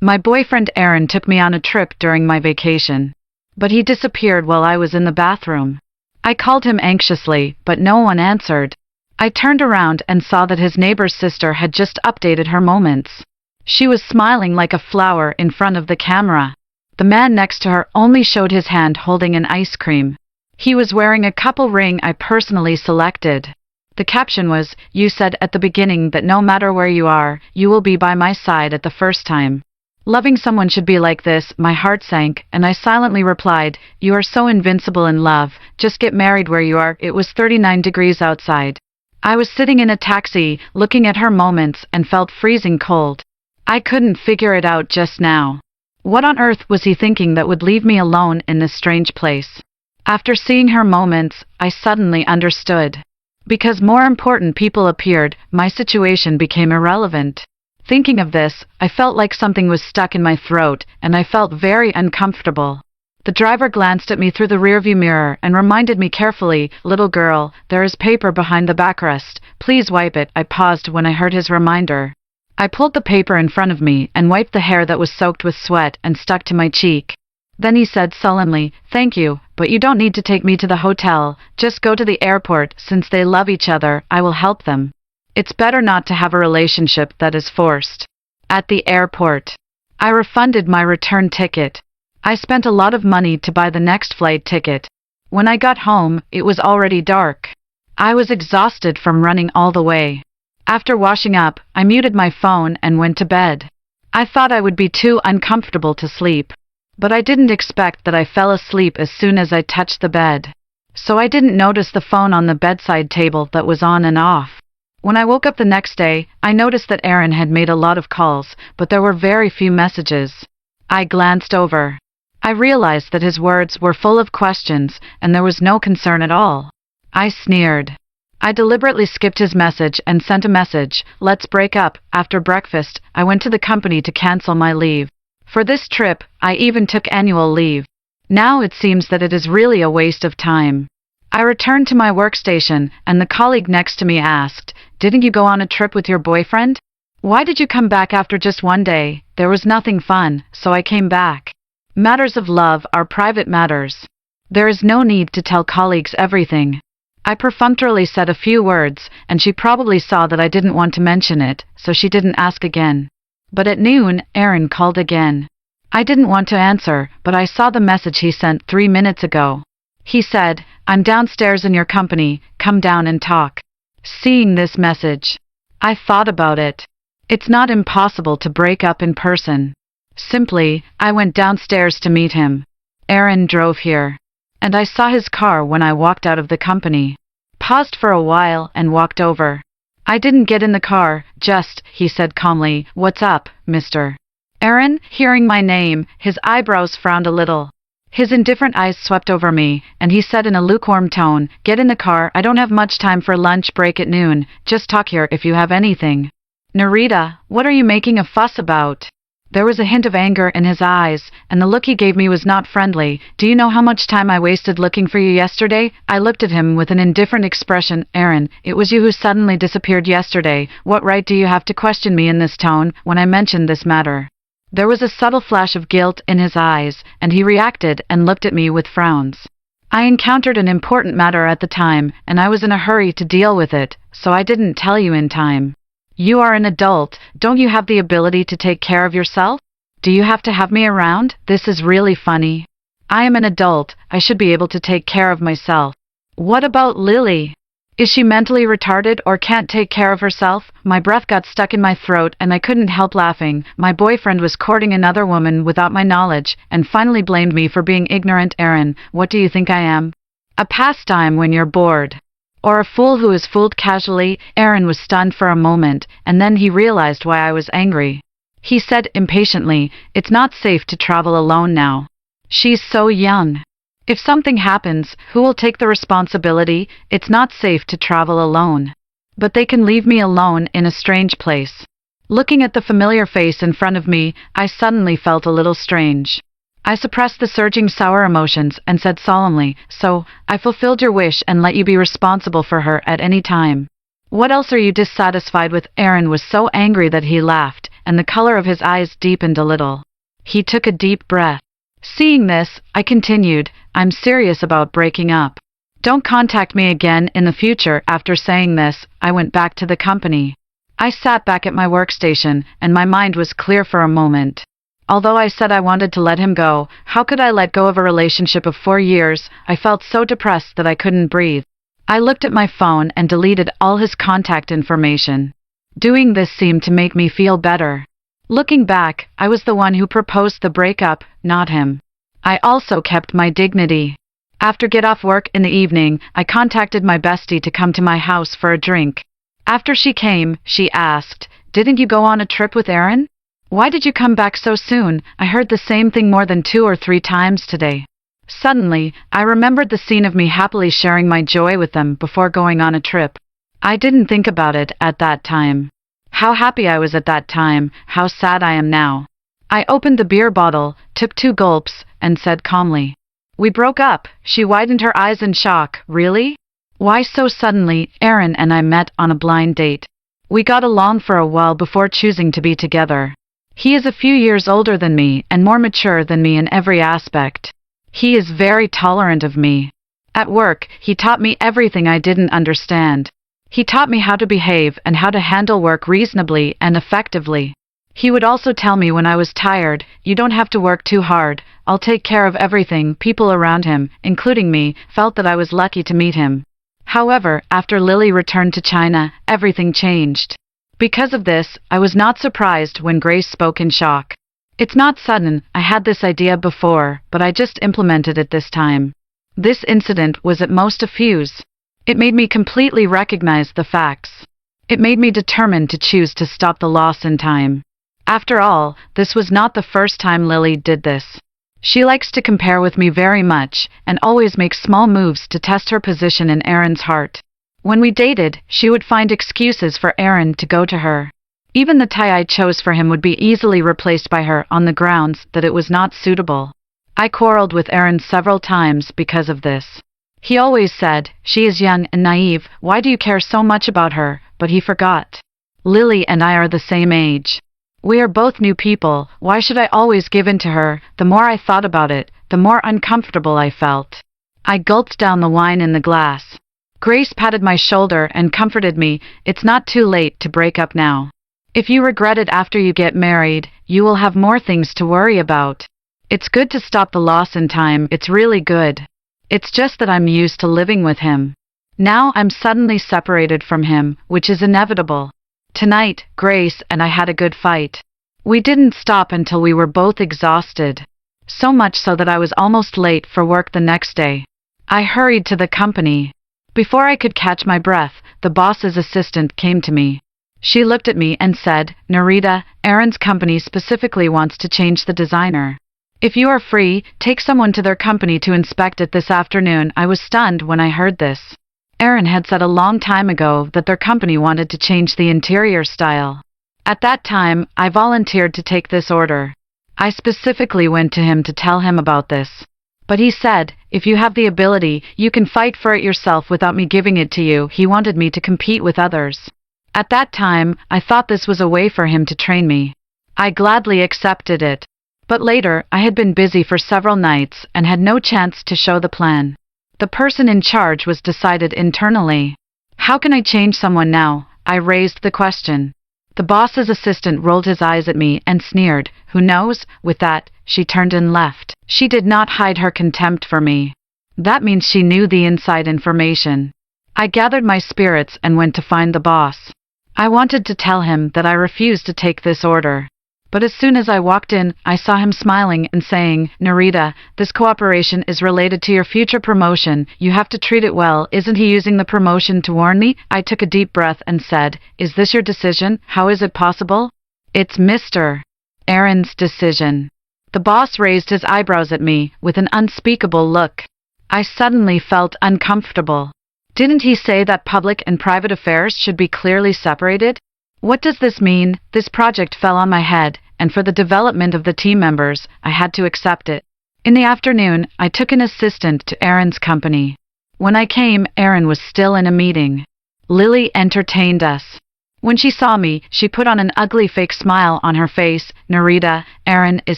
My boyfriend Aaron took me on a trip during my vacation. But he disappeared while I was in the bathroom. I called him anxiously, but no one answered. I turned around and saw that his neighbor's sister had just updated her moments. She was smiling like a flower in front of the camera. The man next to her only showed his hand holding an ice cream. He was wearing a couple ring I personally selected. The caption was, "You said at the beginning that no matter where you are, you will be by my side at the first time. Loving someone should be like this." My heart sank, and I silently replied, "You are so invincible in love, just get married where you are." It was 39 degrees outside. I was sitting in a taxi, looking at her moments, and felt freezing cold. I couldn't figure it out just now. What on earth was he thinking that would leave me alone in this strange place? After seeing her moments, I suddenly understood. Because more important people appeared, my situation became irrelevant. Thinking of this, I felt like something was stuck in my throat, and I felt very uncomfortable. The driver glanced at me through the rearview mirror and reminded me carefully, "Little girl, there is paper behind the backrest. Please wipe it." I paused when I heard his reminder. I pulled the paper in front of me and wiped the hair that was soaked with sweat and stuck to my cheek. Then he said sullenly, "Thank you, but you don't need to take me to the hotel. Just go to the airport. Since they love each other, I will help them. It's better not to have a relationship that is forced." At the airport, I refunded my return ticket. I spent a lot of money to buy the next flight ticket. When I got home, it was already dark. I was exhausted from running all the way. After washing up, I muted my phone and went to bed. I thought I would be too uncomfortable to sleep. But I didn't expect that I fell asleep as soon as I touched the bed. So I didn't notice the phone on the bedside table that was on and off. When I woke up the next day, I noticed that Aaron had made a lot of calls, but there were very few messages. I glanced over. I realized that his words were full of questions, and there was no concern at all. I sneered. I deliberately skipped his message and sent a message, "Let's break up." After breakfast, I went to the company to cancel my leave. For this trip, I even took annual leave. Now it seems that it is really a waste of time. I returned to my workstation, and the colleague next to me asked, "Didn't you go on a trip with your boyfriend? Why did you come back after just one day?" There was nothing fun, so I came back. Matters of love are private matters. There is no need to tell colleagues everything. I perfunctorily said a few words, and she probably saw that I didn't want to mention it, so she didn't ask again. But at noon, Aaron called again. I didn't want to answer, but I saw the message he sent 3 minutes ago. He said, "I'm downstairs in your company, come down and talk." Seeing this message, I thought about it. It's not impossible to break up in person. Simply, I went downstairs to meet him. Aaron drove here, and I saw his car when I walked out of the company. Paused for a while and walked over. I didn't get in the car, just, he said calmly, "What's up, mister?" Aaron, hearing my name, his eyebrows frowned a little. His indifferent eyes swept over me, and he said in a lukewarm tone, "Get in the car, I don't have much time for lunch break at noon, just talk here if you have anything." "Narita, what are you making a fuss about?" There was a hint of anger in his eyes, and the look he gave me was not friendly. "Do you know how much time I wasted looking for you yesterday?" I looked at him with an indifferent expression. "Aaron, it was you who suddenly disappeared yesterday. What right do you have to question me in this tone when I mentioned this matter?" There was a subtle flash of guilt in his eyes, and he reacted and looked at me with frowns. I encountered an important matter at the time, and I was in a hurry to deal with it, so I didn't tell you in time. You are an adult, don't you have the ability to take care of yourself? Do you have to have me around? This is really funny. I am an adult, I should be able to take care of myself. What about Lily? Is she mentally retarded or can't take care of herself? My breath got stuck in my throat and I couldn't help laughing. My boyfriend was courting another woman without my knowledge and finally blamed me for being ignorant. Aaron, what do you think I am? A pastime when you're bored? Or a fool who is fooled casually? Aaron was stunned for a moment, and then he realized why I was angry. He said impatiently, "It's not safe to travel alone now. She's so young. If something happens, who will take the responsibility? It's not safe to travel alone. But they can leave me alone in a strange place." Looking at the familiar face in front of me, I suddenly felt a little strange. I suppressed the surging sour emotions and said solemnly, "So, I fulfilled your wish and let you be responsible for her at any time. What else are you dissatisfied with?" Aaron was so angry that he laughed, and the color of his eyes deepened a little. He took a deep breath. Seeing this, I continued, I'm serious about breaking up. Don't contact me again in the future. After saying this, I went back to the company. I sat back at my workstation, and my mind was clear for a moment. Although I said I wanted to let him go, how could I let go of a relationship of 4 years? I felt so depressed that I couldn't breathe. I looked at my phone and deleted all his contact information. Doing this seemed to make me feel better. Looking back, I was the one who proposed the breakup, not him. I also kept my dignity. After get off work in the evening, I contacted my bestie to come to my house for a drink. After she came, she asked, "Didn't you go on a trip with Aaron? Why did you come back so soon? I heard the same thing more than 2 or 3 times today." Suddenly, I remembered the scene of me happily sharing my joy with them before going on a trip. I didn't think about it at that time. How happy I was at that time, how sad I am now. I opened the beer bottle, took 2 gulps, and said calmly, "We broke up." She widened her eyes in shock. "Really? Why so suddenly?" Aaron and I met on a blind date. We got along for a while before choosing to be together. He is a few years older than me and more mature than me in every aspect. He is very tolerant of me. At work, he taught me everything I didn't understand. He taught me how to behave and how to handle work reasonably and effectively. He would also tell me when I was tired, "You don't have to work too hard, I'll take care of everything." People around him, including me, felt that I was lucky to meet him. However, after Lily returned to China, everything changed. Because of this, I was not surprised when Grace spoke in shock. "It's not sudden, I had this idea before, but I just implemented it this time." This incident was at most a fuse. It made me completely recognize the facts. It made me determined to choose to stop the loss in time. After all, this was not the first time Lily did this. She likes to compare with me very much, and always makes small moves to test her position in Aaron's heart. When we dated, she would find excuses for Aaron to go to her. Even the tie I chose for him would be easily replaced by her on the grounds that it was not suitable. I quarreled with Aaron several times because of this. He always said, "She is young and naive, why do you care so much about her?" But he forgot. Lily and I are the same age. We are both new people, why should I always give in to her? The more I thought about it, the more uncomfortable I felt. I gulped down the wine in the glass. Grace patted my shoulder and comforted me. "It's not too late to break up now. If you regret it after you get married, you will have more things to worry about. It's good to stop the loss in time, it's really good. It's just that I'm used to living with him. Now I'm suddenly separated from him, which is inevitable." Tonight, Grace and I had a good fight. We didn't stop until we were both exhausted. So much so that I was almost late for work the next day. I hurried to the company. Before I could catch my breath, the boss's assistant came to me. She looked at me and said, "Narita, Aaron's company specifically wants to change the designer. If you are free, take someone to their company to inspect it this afternoon." I was stunned when I heard this. Aaron had said a long time ago that their company wanted to change the interior style. At that time, I volunteered to take this order. I specifically went to him to tell him about this. But he said, "If you have the ability, you can fight for it yourself without me giving it to you." He wanted me to compete with others. At that time, I thought this was a way for him to train me. I gladly accepted it. But later, I had been busy for several nights and had no chance to show the plan. The person in charge was decided internally. How can I change someone now? I raised the question. The boss's assistant rolled his eyes at me and sneered. "Who knows?" With that, she turned and left. She did not hide her contempt for me. That means she knew the inside information. I gathered my spirits and went to find the boss. I wanted to tell him that I refused to take this order. But as soon as I walked in, I saw him smiling and saying, "Narita, this cooperation is related to your future promotion. You have to treat it well." Isn't he using the promotion to warn me? I took a deep breath and said, "Is this your decision? How is it possible?" "It's Mr. Aaron's decision." The boss raised his eyebrows at me with an unspeakable look. I suddenly felt uncomfortable. Didn't he say that public and private affairs should be clearly separated? What does this mean? This project fell on my head, and for the development of the team members, I had to accept it. In the afternoon, I took an assistant to Aaron's company. When I came, Aaron was still in a meeting. Lily entertained us. When she saw me, she put on an ugly fake smile on her face. Narita, Aaron is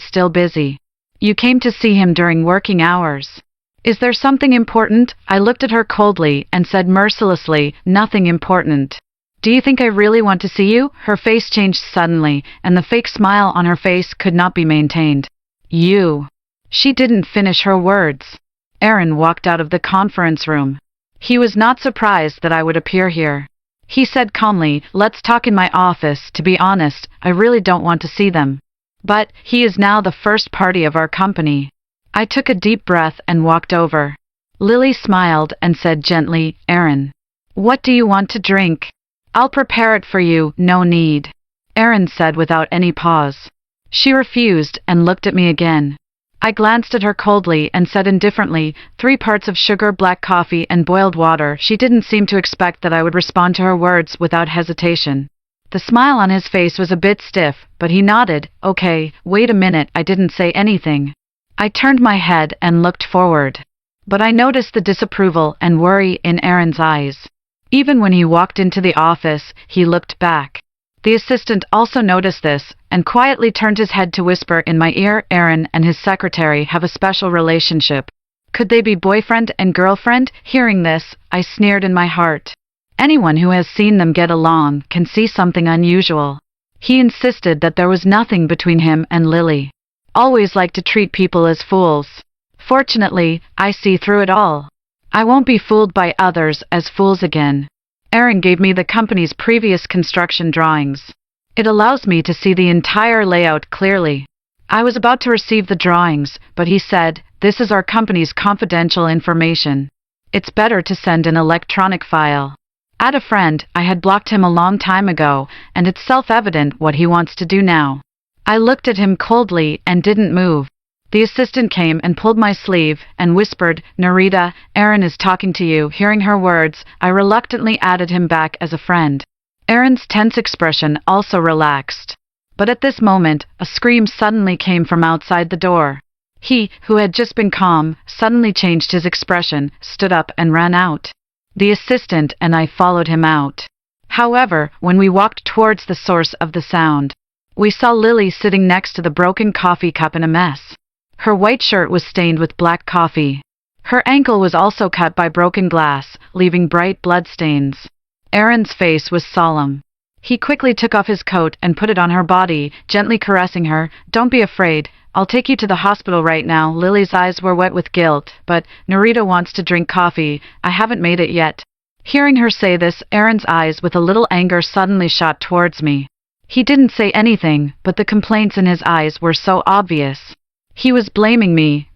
still busy. You came to see him during working hours. Is there something important? I looked at her coldly and said mercilessly, nothing important. Do you think I really want to see you? Her face changed suddenly, and the fake smile on her face could not be maintained. You. She didn't finish her words. Aaron walked out of the conference room. He was not surprised that I would appear here. He said calmly, let's talk in my office. To be honest, I really don't want to see them. But he is now the first party of our company. I took a deep breath and walked over. Lily smiled and said gently, Aaron, what do you want to drink? I'll prepare it for you, no need. Aaron said without any pause. She refused and looked at me again. I glanced at her coldly and said indifferently, 3 parts of sugar, black coffee, and boiled water. She didn't seem to expect that I would respond to her words without hesitation. The smile on his face was a bit stiff, but he nodded. Okay, wait a minute, I didn't say anything. I turned my head and looked forward. But I noticed the disapproval and worry in Aaron's eyes. Even when he walked into the office, he looked back. The assistant also noticed this, and quietly turned his head to whisper in my ear, Aaron and his secretary have a special relationship. Could they be boyfriend and girlfriend? Hearing this, I sneered in my heart. Anyone who has seen them get along can see something unusual. He insisted that there was nothing between him and Lily. Always like to treat people as fools. Fortunately, I see through it all. I won't be fooled by others as fools again. Aaron gave me the company's previous construction drawings. It allows me to see the entire layout clearly. I was about to receive the drawings, but he said, this is our company's confidential information. It's better to send an electronic file. Add a friend, I had blocked him a long time ago, and it's self-evident what he wants to do now. I looked at him coldly and didn't move. The assistant came and pulled my sleeve and whispered, Narita, Aaron is talking to you. Hearing her words, I reluctantly added him back as a friend. Aaron's tense expression also relaxed. But at this moment, a scream suddenly came from outside the door. He, who had just been calm, suddenly changed his expression, stood up and ran out. The assistant and I followed him out. However, when we walked towards the source of the sound, we saw Lily sitting next to the broken coffee cup in a mess. Her white shirt was stained with black coffee. Her ankle was also cut by broken glass, leaving bright blood stains. Aaron's face was solemn. He quickly took off his coat and put it on her body, gently caressing her. Don't be afraid. I'll take you to the hospital right now. Lily's eyes were wet with guilt, but Narita wants to drink coffee. I haven't made it yet. Hearing her say this, Aaron's eyes with a little anger suddenly shot towards me. He didn't say anything, but the complaints in his eyes were so obvious. He was blaming me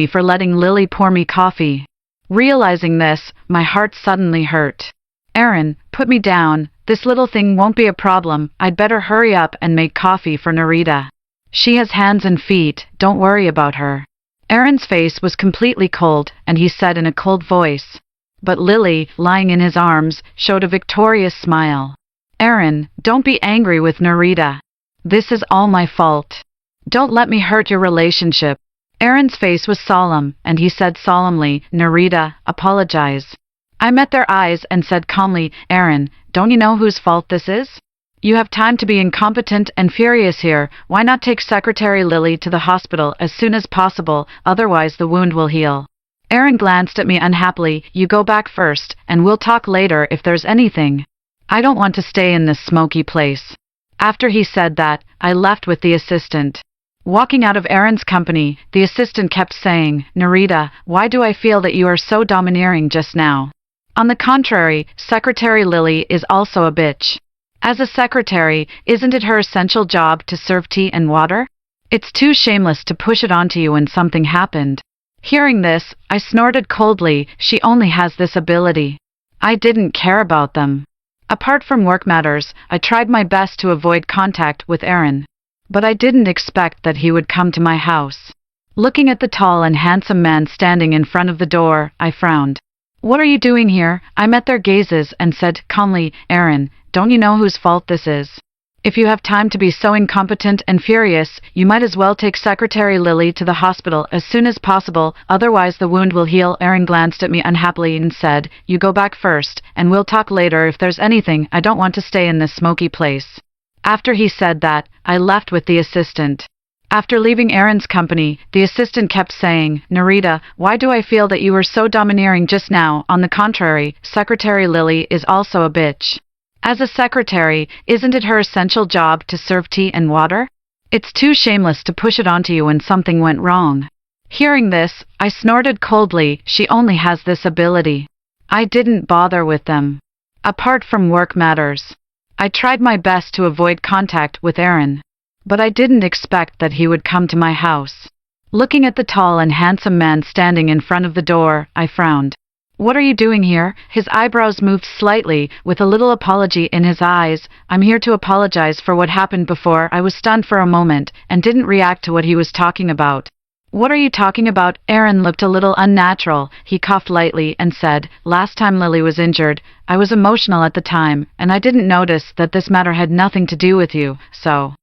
for letting Lily pour me coffee. Realizing this, my heart suddenly hurt. Aaron, put me down. This little thing won't be a problem. I'd better hurry up and make coffee for Narita. She has hands and feet, don't worry about her. Aaron's face was completely cold, and he said in a cold voice. But Lily, lying in his arms, showed a victorious smile. Aaron, don't be angry with Narita. This is all my fault. Don't let me hurt your relationship. Aaron's face was solemn, and he said solemnly, Narita, apologize. I met their eyes and said calmly, Aaron, don't you know whose fault this is? You have time to be incompetent and furious here. Why not take Secretary Lily to the hospital as soon as possible, otherwise the wound will heal. Aaron glanced at me unhappily. You go back first, and we'll talk later if there's anything. I don't want to stay in this smoky place. After he said that, I left with the assistant. Walking out of Aaron's company, the assistant kept saying, Narita, why do I feel that you are so domineering just now? On the contrary, Secretary Lily is also a bitch. As a secretary, isn't it her essential job to serve tea and water? It's too shameless to push it onto you when something happened. Hearing this, I snorted coldly. She only has this ability. I didn't care about them. Apart from work matters, I tried my best to avoid contact with Aaron. But I didn't expect that he would come to my house. Looking at the tall and handsome man standing in front of the door, I frowned. What are you doing here? I met their gazes and said calmly, Aaron, don't you know whose fault this is? If you have time to be so incompetent and furious, you might as well take Secretary Lily to the hospital as soon as possible, otherwise the wound will heal. Aaron glanced at me unhappily and said, "You go back first, and we'll talk later if there's anything. I don't want to stay in this smoky place." After he said that, I left with the assistant. After leaving Aaron's company, the assistant kept saying, "Narita, why do I feel that you were so domineering just now? On the contrary, Secretary Lily is also a bitch. As a secretary, isn't it her essential job to serve tea and water? It's too shameless to push it onto you when something went wrong." Hearing this, I snorted coldly. She only has this ability. I didn't bother with them. Apart from work matters, I tried my best to avoid contact with Aaron. But I didn't expect that he would come to my house. Looking at the tall and handsome man standing in front of the door, I frowned. "What are you doing here?" His eyebrows moved slightly, with a little apology in his eyes. "I'm here to apologize for what happened before." I was stunned for a moment, and didn't react to what he was talking about. "What are you talking about?" Aaron looked a little unnatural. He coughed lightly and said, "Last time Lily was injured, I was emotional at the time, and I didn't notice that this matter had nothing to do with you, so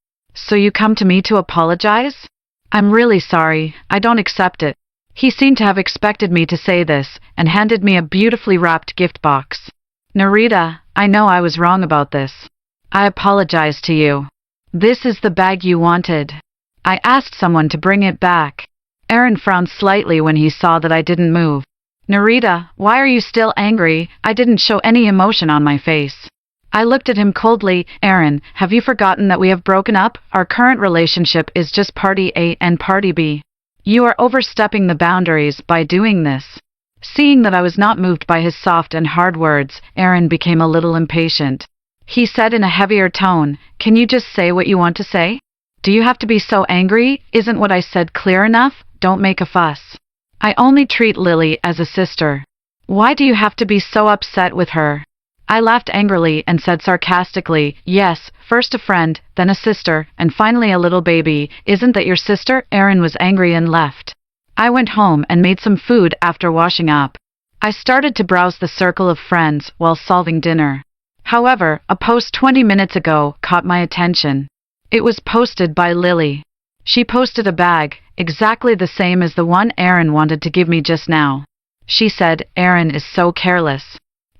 you come to me to apologize? I'm really sorry, I don't accept it." He seemed to have expected me to say this, and handed me a beautifully wrapped gift box. "Narita, I know I was wrong about this. I apologize to you. This is the bag you wanted. I asked someone to bring it back." Aaron frowned slightly when he saw that I didn't move. "Narita, why are you still angry?" I didn't show any emotion on my face. I looked at him coldly. "Aaron, have you forgotten that we have broken up? Our current relationship is just party A and party B. You are overstepping the boundaries by doing this." Seeing that I was not moved by his soft and hard words, Aaron became a little impatient. He said in a heavier tone, "Can you just say what you want to say? Do you have to be so angry? Isn't what I said clear enough? Don't make a fuss. I only treat Lily as a sister. Why do you have to be so upset with her?" I laughed angrily and said sarcastically, "Yes, first a friend, then a sister, and finally a little baby. Isn't that your sister?" Aaron was angry and left. I went home and made some food after washing up. I started to browse the circle of friends while solving dinner. However, a post 20 minutes ago caught my attention. It was posted by Lily. She posted a bag, exactly the same as the one Aaron wanted to give me just now. She said, "Aaron is so careless.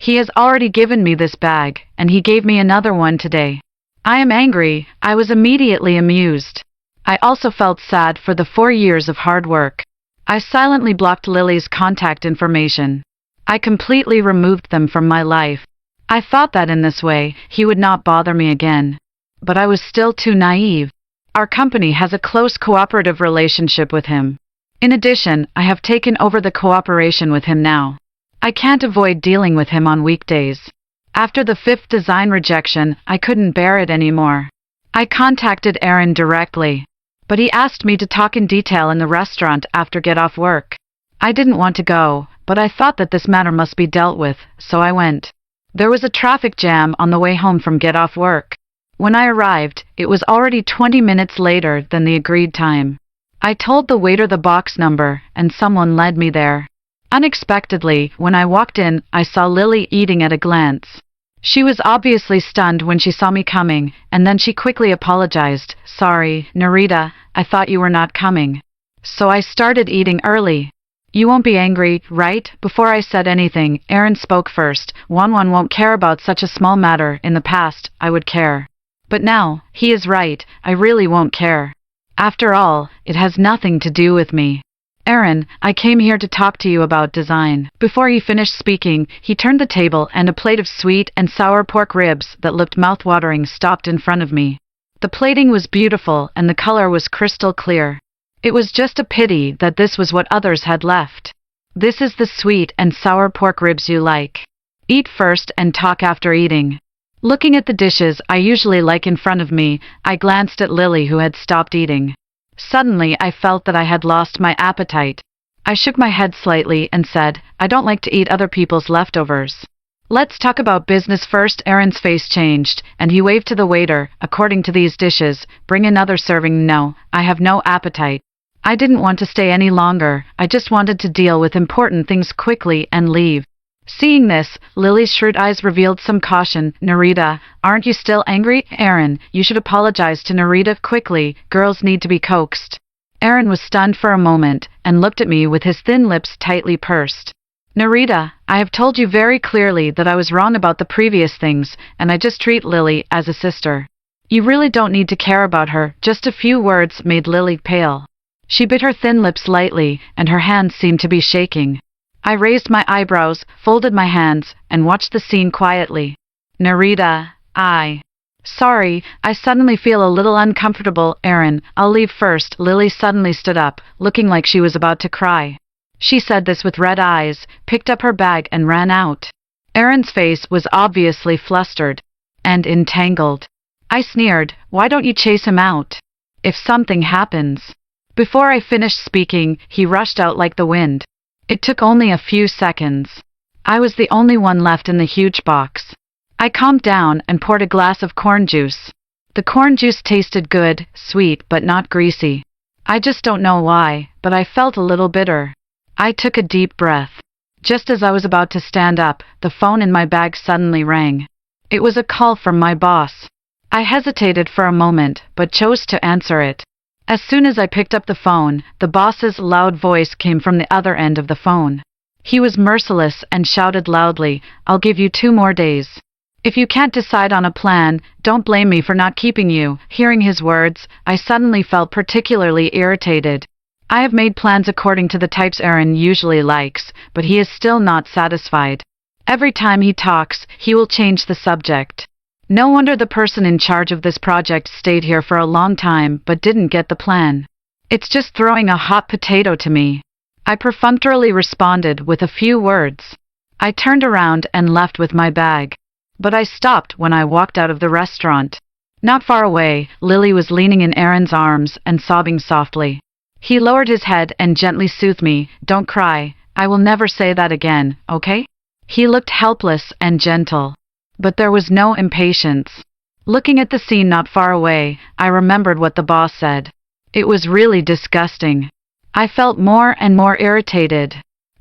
He has already given me this bag, and he gave me another one today." I am angry. I was immediately amused. I also felt sad for the 4 years of hard work. I silently blocked Lily's contact information. I completely removed them from my life. I thought that in this way, he would not bother me again. But I was still too naive. Our company has a close cooperative relationship with him. In addition, I have taken over the cooperation with him now. I can't avoid dealing with him on weekdays. After the 5th design rejection, I couldn't bear it anymore. I contacted Aaron directly, but he asked me to talk in detail in the restaurant after get off work. I didn't want to go, but I thought that this matter must be dealt with, so I went. There was a traffic jam on the way home from get off work. When I arrived, it was already 20 minutes later than the agreed time. I told the waiter the box number, and someone led me there. Unexpectedly, when I walked in, I saw Lily eating at a glance. She was obviously stunned when she saw me coming, and then she quickly apologized. "Sorry, Narita, I thought you were not coming. So I started eating early." "You won't be angry, right?" Before I said anything, Aaron spoke first. One won't care about such a small matter. In the past, I would care. But now, he is right, I really won't care. After all, it has nothing to do with me. "Aaron, I came here to talk to you about design." Before he finished speaking, he turned the table and a plate of sweet and sour pork ribs that looked mouth-watering stopped in front of me. The plating was beautiful and the color was crystal clear. It was just a pity that this was what others had left. "This is the sweet and sour pork ribs you like. Eat first and talk after eating." Looking at the dishes I usually like in front of me, I glanced at Lily, who had stopped eating. Suddenly I felt that I had lost my appetite. I shook my head slightly and said, "I don't like to eat other people's leftovers. Let's talk about business first." Aaron's face changed, and he waved to the waiter. "According to these dishes, bring another serving." "No, I have no appetite." I didn't want to stay any longer. I just wanted to deal with important things quickly and leave. Seeing this, Lily's shrewd eyes revealed some caution. Narita, aren't you still angry? Aaron, you should apologize to Narita quickly. Girls need to be coaxed. Aaron was stunned for a moment and looked at me with his thin lips tightly pursed. Narita, I have told you very clearly that I was wrong about the previous things, and I just treat Lily as a sister. You really don't need to care about her. Just a few words made Lily pale. She bit her thin lips lightly, and her hands seemed to be shaking. I raised my eyebrows, folded my hands, and watched the scene quietly. Narita, Sorry, I suddenly feel a little uncomfortable. Aaron, I'll leave first. Lily suddenly stood up, looking like she was about to cry. She said this with red eyes, picked up her bag and ran out. Aaron's face was obviously flustered and entangled. I sneered, why don't you chase him out? If something happens. Before I finished speaking, he rushed out like the wind. It took only a few seconds. I was the only one left in the huge box. I calmed down and poured a glass of corn juice. The corn juice tasted good, sweet but not greasy. I just don't know why, but I felt a little bitter. I took a deep breath. Just as I was about to stand up, the phone in my bag suddenly rang. It was a call from my boss. I hesitated for a moment, but chose to answer it. As soon as I picked up the phone, the boss's loud voice came from the other end of the phone. He was merciless and shouted loudly, I'll give you 2 more days. If you can't decide on a plan, don't blame me for not keeping you. Hearing his words, I suddenly felt particularly irritated. I have made plans according to the types Aaron usually likes, but he is still not satisfied. Every time he talks, he will change the subject. No wonder the person in charge of this project stayed here for a long time but didn't get the plan. It's just throwing a hot potato to me. I perfunctorily responded with a few words. I turned around and left with my bag. But I stopped when I walked out of the restaurant. Not far away, Lily was leaning in Aaron's arms and sobbing softly. He lowered his head and gently soothed me. Don't cry. I will never say that again, okay? He looked helpless and gentle. But there was no impatience. Looking at the scene not far away, I remembered what the boss said. It was really disgusting. I felt more and more irritated.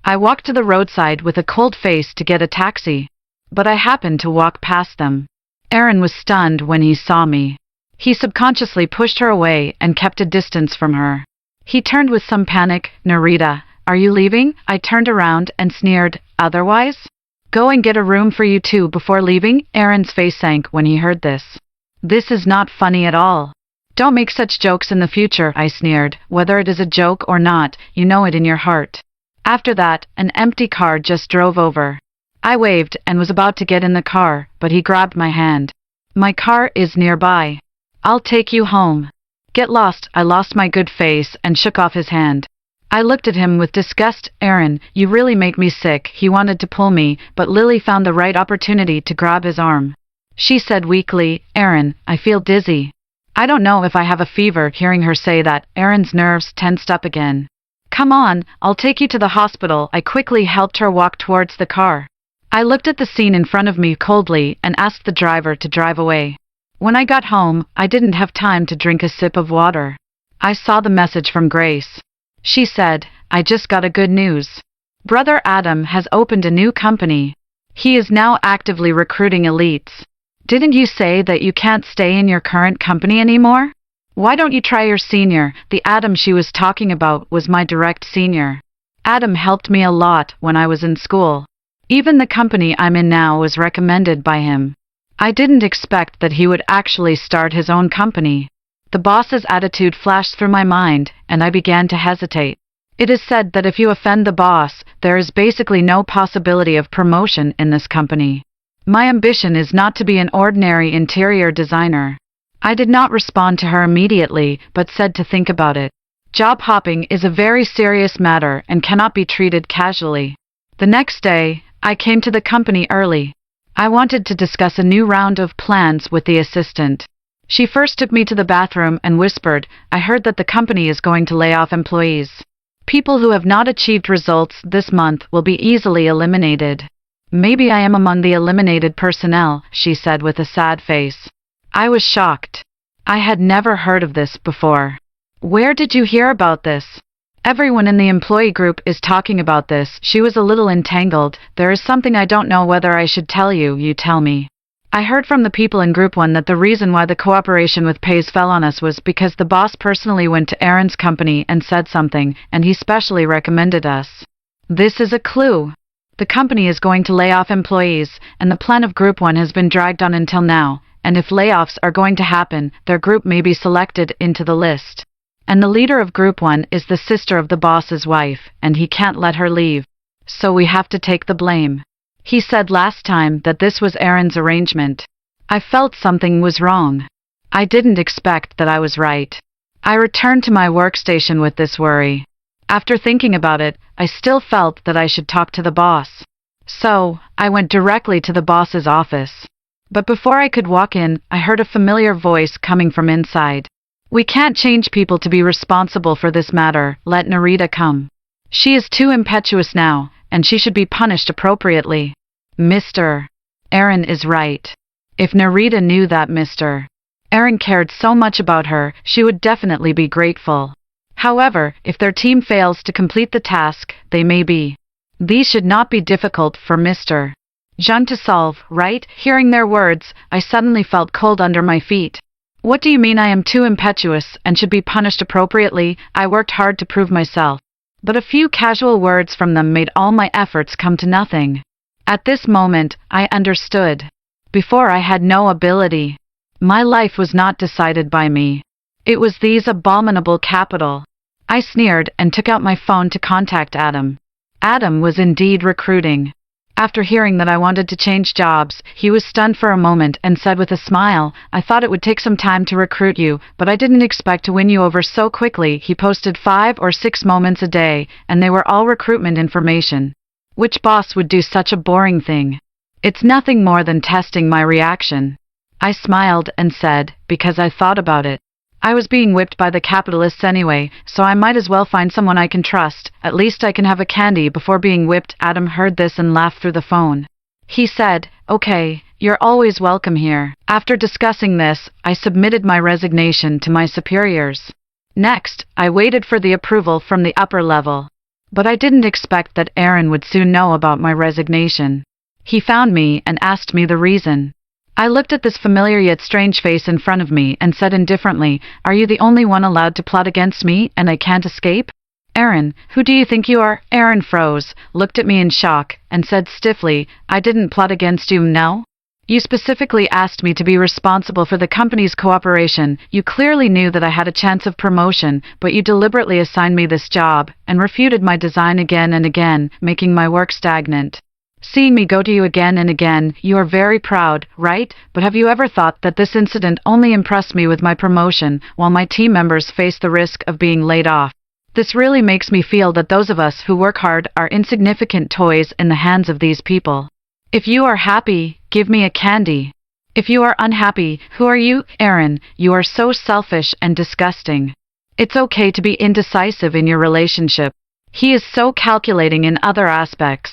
I walked to the roadside with a cold face to get a taxi. But I happened to walk past them. Aaron was stunned when he saw me. He subconsciously pushed her away and kept a distance from her. He turned with some panic. Narita, are you leaving? I turned around and sneered, otherwise? Go and get a room for you two before leaving. Aaron's face sank when he heard this. This is not funny at all. Don't make such jokes in the future, I sneered. Whether it is a joke or not, you know it in your heart. After that, an empty car just drove over. I waved and was about to get in the car, but he grabbed my hand. My car is nearby. I'll take you home. Get lost. I lost my good face and shook off his hand. I looked at him with disgust. Aaron, you really make me sick. He wanted to pull me, but Lily found the right opportunity to grab his arm. She said weakly, Aaron, I feel dizzy. I don't know if I have a fever. Hearing her say that, Aaron's nerves tensed up again. Come on, I'll take you to the hospital. I quickly helped her walk towards the car. I looked at the scene in front of me coldly and asked the driver to drive away. When I got home, I didn't have time to drink a sip of water. I saw the message from Grace. She said, I just got a good news. Brother Adam has opened a new company. He is now actively recruiting elites. Didn't you say that you can't stay in your current company anymore? Why don't you try your senior? The Adam she was talking about was my direct senior. Adam helped me a lot when I was in school. Even the company I'm in now was recommended by him. I didn't expect that he would actually start his own company. The boss's attitude flashed through my mind, and I began to hesitate. It is said that if you offend the boss, there is basically no possibility of promotion in this company. My ambition is not to be an ordinary interior designer. I did not respond to her immediately, but said to think about it. Job hopping is a very serious matter and cannot be treated casually. The next day, I came to the company early. I wanted to discuss a new round of plans with the assistant. She first took me to the bathroom and whispered, I heard that the company is going to lay off employees. People who have not achieved results this month will be easily eliminated. Maybe I am among the eliminated personnel, she said with a sad face. I was shocked. I had never heard of this before. Where did you hear about this? Everyone in the employee group is talking about this. She was a little entangled. There is something I don't know whether I should tell you. You tell me. I heard from the people in Group 1 that the reason why the cooperation with Pays fell on us was because the boss personally went to Aaron's company and said something, and he specially recommended us. This is a clue. The company is going to lay off employees, and the plan of Group 1 has been dragged on until now, and if layoffs are going to happen, their group may be selected into the list. And the leader of Group 1 is the sister of the boss's wife, and he can't let her leave. So we have to take the blame. He said last time that this was Aaron's arrangement. I felt something was wrong. I didn't expect that I was right. I returned to my workstation with this worry. After thinking about it, I still felt that I should talk to the boss. So, I went directly to the boss's office. But before I could walk in, I heard a familiar voice coming from inside. We can't change people to be responsible for this matter. Let Narita come. She is too impetuous now, and she should be punished appropriately. Mr. Aaron is right. If Narita knew that Mr. Aaron cared so much about her, she would definitely be grateful. However, if their team fails to complete the task, they may be. These should not be difficult for Mr. Jean to solve, right? Hearing their words, I suddenly felt cold under my feet. What do you mean I am too impetuous and should be punished appropriately? I worked hard to prove myself. But a few casual words from them made all my efforts come to nothing. At this moment, I understood. Before I had no ability. My life was not decided by me. It was these abominable capital. I sneered and took out my phone to contact Adam. Adam was indeed recruiting. After hearing that I wanted to change jobs, he was stunned for a moment and said with a smile, I thought it would take some time to recruit you, but I didn't expect to win you over so quickly. He posted 5 or 6 moments a day, and they were all recruitment information. Which boss would do such a boring thing? It's nothing more than testing my reaction. I smiled and said, because I thought about it. I was being whipped by the capitalists anyway, so I might as well find someone I can trust. At least I can have a candy before being whipped. Adam heard this and laughed through the phone. He said, okay, you're always welcome here. After discussing this, I submitted my resignation to my superiors. Next, I waited for the approval from the upper level. But I didn't expect that Aaron would soon know about my resignation. He found me and asked me the reason. I looked at this familiar yet strange face in front of me and said indifferently, are you the only one allowed to plot against me and I can't escape? Aaron, who do you think you are? Aaron froze, looked at me in shock, and said stiffly, I didn't plot against you, no? You specifically asked me to be responsible for the company's cooperation. You clearly knew that I had a chance of promotion, but you deliberately assigned me this job and refuted my design again and again, making my work stagnant. Seeing me go to you again and again, you are very proud, right? But have you ever thought that this incident only impressed me with my promotion, while my team members face the risk of being laid off? This really makes me feel that those of us who work hard are insignificant toys in the hands of these people. If you are happy, give me a candy. If you are unhappy, who are you? Aaron, you are so selfish and disgusting. It's okay to be indecisive in your relationship. He is so calculating in other aspects.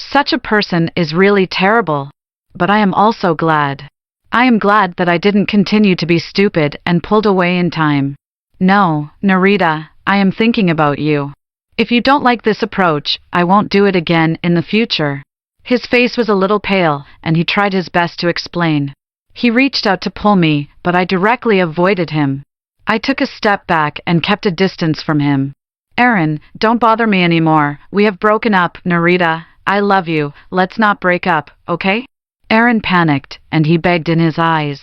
Such a person is really terrible. But I am also glad. I am glad that I didn't continue to be stupid and pulled away in time. No, Narita, I am thinking about you. If you don't like this approach, I won't do it again in the future. His face was a little pale, and he tried his best to explain. He reached out to pull me, but I directly avoided him. I took a step back and kept a distance from him. Aaron, don't bother me anymore. We have broken up, Narita. I love you, let's not break up, okay? Aaron panicked, and he begged in his eyes.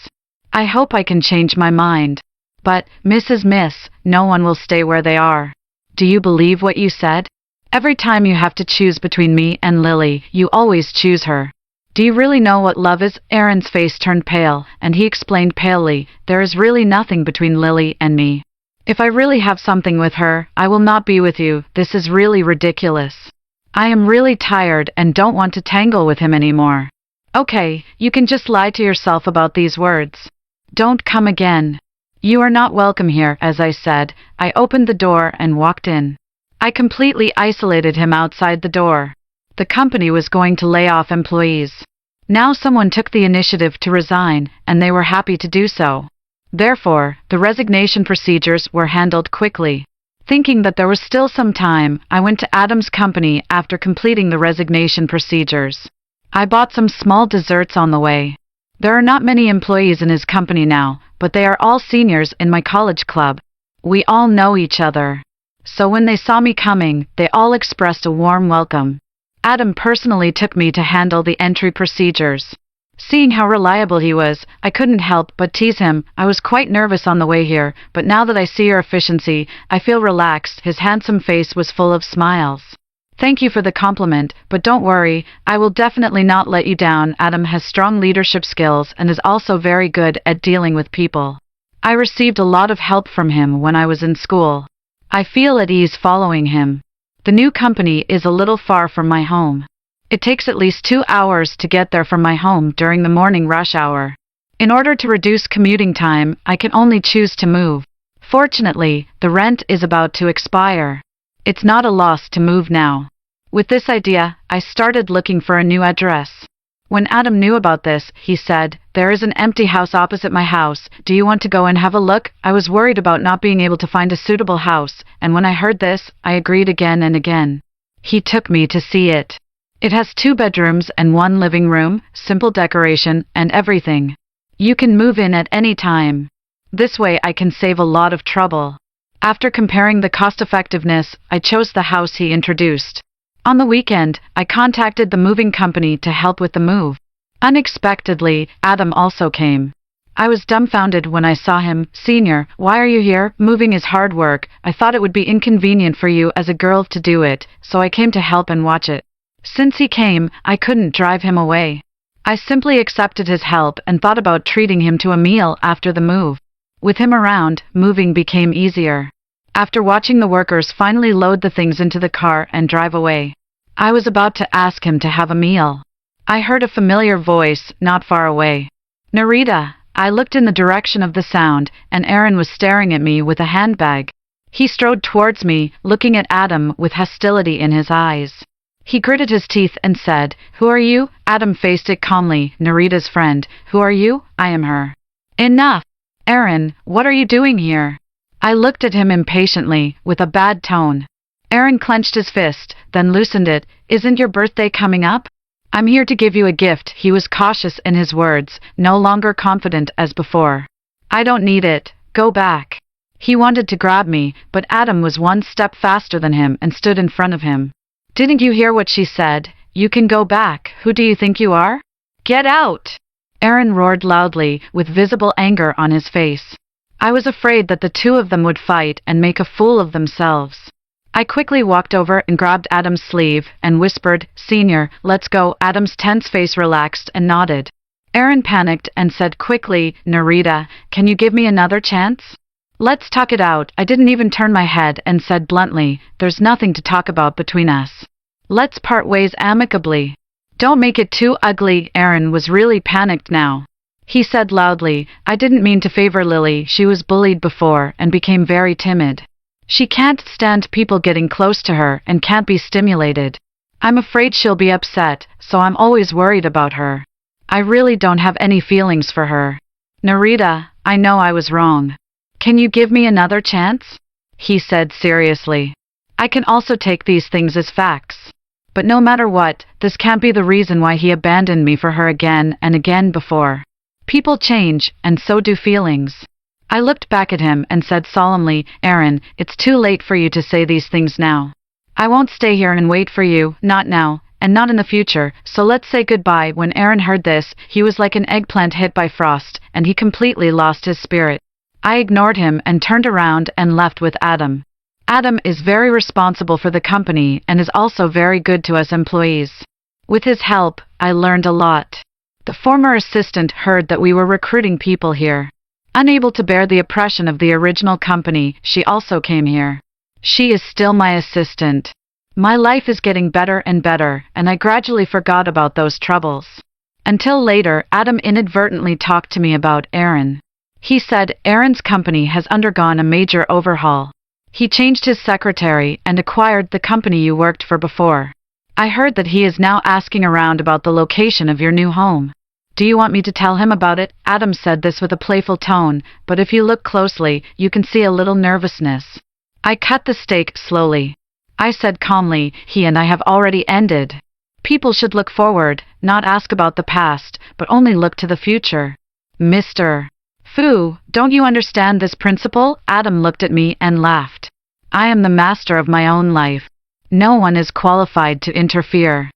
I hope I can change my mind. But, Mrs. Miss, no one will stay where they are. Do you believe what you said? Every time you have to choose between me and Lily, you always choose her. Do you really know what love is? Aaron's face turned pale, and he explained palely, there is really nothing between Lily and me. If I really have something with her, I will not be with you. This is really ridiculous. I am really tired and don't want to tangle with him anymore. Okay, you can just lie to yourself about these words. Don't come again. You are not welcome here, as I said. I opened the door and walked in. I completely isolated him outside the door. The company was going to lay off employees. Now someone took the initiative to resign, and they were happy to do so. Therefore, the resignation procedures were handled quickly. Thinking that there was still some time, I went to Adam's company after completing the resignation procedures. I bought some small desserts on the way. There are not many employees in his company now, but they are all seniors in my college club. We all know each other. So when they saw me coming, they all expressed a warm welcome. Adam personally took me to handle the entry procedures. Seeing how reliable he was, I couldn't help but tease him. I was quite nervous on the way here, but now that I see your efficiency, I feel relaxed. His handsome face was full of smiles. Thank you for the compliment, but don't worry, I will definitely not let you down. Adam has strong leadership skills and is also very good at dealing with people. I received a lot of help from him when I was in school. I feel at ease following him. The new company is a little far from my home. It takes at least 2 hours to get there from my home during the morning rush hour. In order to reduce commuting time, I can only choose to move. Fortunately, the rent is about to expire. It's not a loss to move now. With this idea, I started looking for a new address. When Adam knew about this, he said, "There is an empty house opposite my house. Do you want to go and have a look?" I was worried about not being able to find a suitable house, and when I heard this, I agreed again and again. He took me to see it. It has 2 bedrooms and 1 living room, simple decoration, and everything. You can move in at any time. This way I can save a lot of trouble. After comparing the cost-effectiveness, I chose the house he introduced. On the weekend, I contacted the moving company to help with the move. Unexpectedly, Adam also came. I was dumbfounded when I saw him. "Senior, why are you here? Moving is hard work. I thought it would be inconvenient for you as a girl to do it, so I came to help and watch it." Since he came, I couldn't drive him away. I simply accepted his help and thought about treating him to a meal after the move. With him around, moving became easier. After watching the workers finally load the things into the car and drive away, I was about to ask him to have a meal. I heard a familiar voice not far away. "Narita." I looked in the direction of the sound, and Aaron was staring at me with a handbag. He strode towards me, looking at Adam with hostility in his eyes. He gritted his teeth and said, "Who are you?" Adam faced it calmly. "Narita's friend." "Who are you?" "I am her." "Enough!" "Aaron, what are you doing here?" I looked at him impatiently, with a bad tone. Aaron clenched his fist, then loosened it. "Isn't your birthday coming up?" "I'm here to give you a gift." He was cautious in his words, no longer confident as before. "I don't need it. Go back." He wanted to grab me, but Adam was 1 step faster than him and stood in front of him. "Didn't you hear what she said? You can go back. Who do you think you are? Get out!" Aaron roared loudly, with visible anger on his face. I was afraid that the 2 of them would fight and make a fool of themselves. I quickly walked over and grabbed Adam's sleeve and whispered, "Senior, let's go." Adam's tense face relaxed and nodded. Aaron panicked and said quickly, "Narita, can you give me another chance? Let's talk it out." I didn't even turn my head and said bluntly, "There's nothing to talk about between us. Let's part ways amicably." "Don't make it too ugly." Aaron was really panicked now. He said loudly, "I didn't mean to favor Lily. She was bullied before and became very timid. She can't stand people getting close to her and can't be stimulated. I'm afraid she'll be upset, so I'm always worried about her. I really don't have any feelings for her. Narita, I know I was wrong. Can you give me another chance?" He said seriously. "I can also take these things as facts. But no matter what, this can't be the reason why he abandoned me for her again and again before. People change, and so do feelings." I looked back at him and said solemnly, "Aaron, it's too late for you to say these things now. I won't stay here and wait for you, not now, and not in the future, so let's say goodbye." When Aaron heard this, he was like an eggplant hit by frost, and he completely lost his spirit. I ignored him and turned around and left with Adam. Adam is very responsible for the company and is also very good to us employees. With his help, I learned a lot. The former assistant heard that we were recruiting people here. Unable to bear the oppression of the original company, she also came here. She is still my assistant. My life is getting better and better, and I gradually forgot about those troubles. Until later, Adam inadvertently talked to me about Aaron. He said Aaron's company has undergone a major overhaul. He changed his secretary and acquired the company you worked for before. I heard that he is now asking around about the location of your new home. Do you want me to tell him about it? Adam said this with a playful tone, but if you look closely, you can see a little nervousness. I cut the steak slowly. I said calmly, he and I have already ended. People should look forward, not ask about the past, but only look to the future. Mr. Fu, don't you understand this principle? Adam looked at me and laughed. I am the master of my own life. No one is qualified to interfere.